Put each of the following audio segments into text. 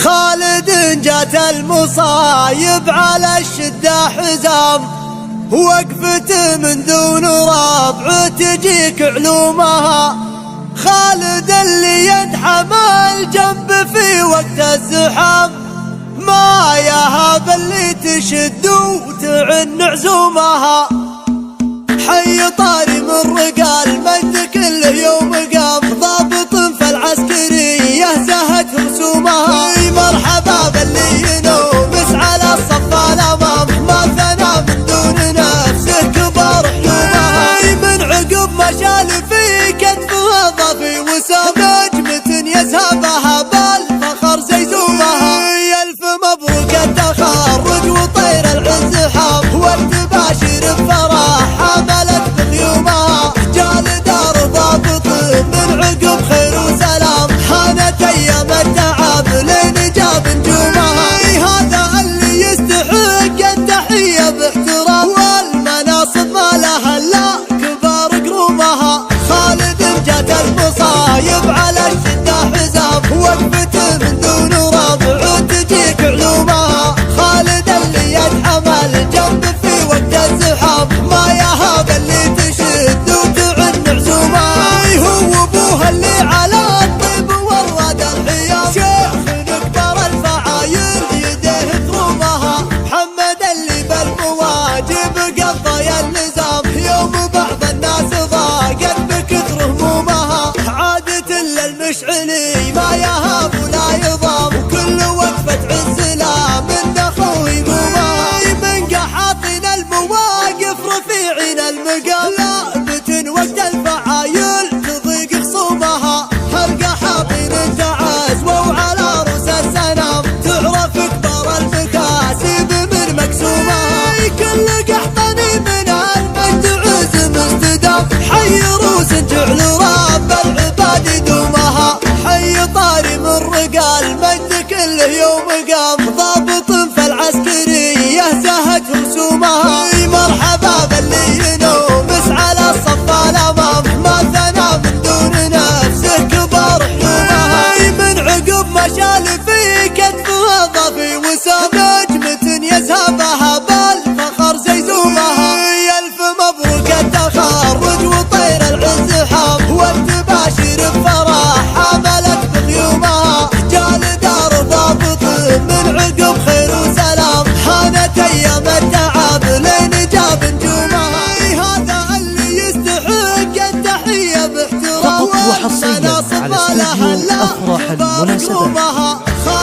خالد جات المصايب على الشدة حزام، وقفته من دون رابع تجيك علومها. خالد اللي يدحم الجنب في وقت الزحام، ما يهاب اللي تشد وتعن عزومها. حي طاري من رجال مجد كل يوم قام، ضابط في العسكرية زهت رسومها. مرحبا باللي ينومس على الصف الامام، ما ثنى من دون نفسه كبر حلومها. من عقب مشال في كتفه ضفي وسام، نجمة يزهبها بالفخر زيزومها. الف مبروك التخرج وطير العزحام، والتباشر بفرح حملت بغيومها. جال دار ضابط من عقب خير وسلام، حانت ايام التعب لين جاب نجومها. هذا اللي يستحق التحية باحترام، والمناصب ما لها الا كبار قرومها. خالد جات المصايب على الشدة حزام، وقفته من دون رابع تجيك علومها. خالد اللي يدحم الجنب في وقت الزحام، ما يهاب اللي تشد وتعن عزومها. هو ابوها اللي على الطيب ورد الحيام، شيخ نكبر الفعايل يديه ترومها. محمد اللي بالمواجب قضى اللزام، يوم بعض الناس ضاقت بكثر همومها. عادة للمشعلي ما يهاب ولا يضام، وكل وقفة عز لا من اخوه يقومها. من قحاطين المواقف رفيعين المقام، لابة وقت الفعايل تضيق خصومها. هالقحاطين تعزووا على رؤوس السنام، تعرف كبار المكاسب من مقسومها. كل قحطاني من المجد عزم استدام، حي روس جعل رب العباد يدومها. حي طاري من رجال مجد كل يوم قام، ضابط في العسكرية زهت رسومها. مرحبا باللي ينومس على الصف الامام، ما ثنى من دون نفسه كبر حلومها. من عقب مشال في كتفه ضفي وسام، نجمة يزهبها بالفخر زيزومها. الف مبروك التخرج وطير العزحام، والتباشر بفرح حملت بغيومها. جال دار ضابط من عقب خير وسلام، حانت ايام التعب لين جاب نجومها. هذا اللي يستحق التحية باحترام، وحصريا على استوديو أفراح المناسبات.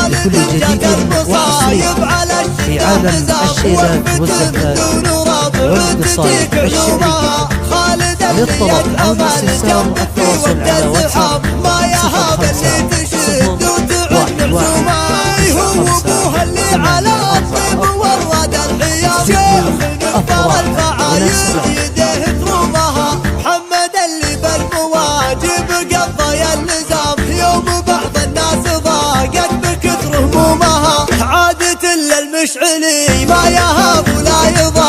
لكل جديد وحصري في عالم الشيلات والزفات والقصائد الشعرية. للطلب أو الاستفسار التواصل على واتساب 05 عادة للمشعلي ما يهاب ولا يضام.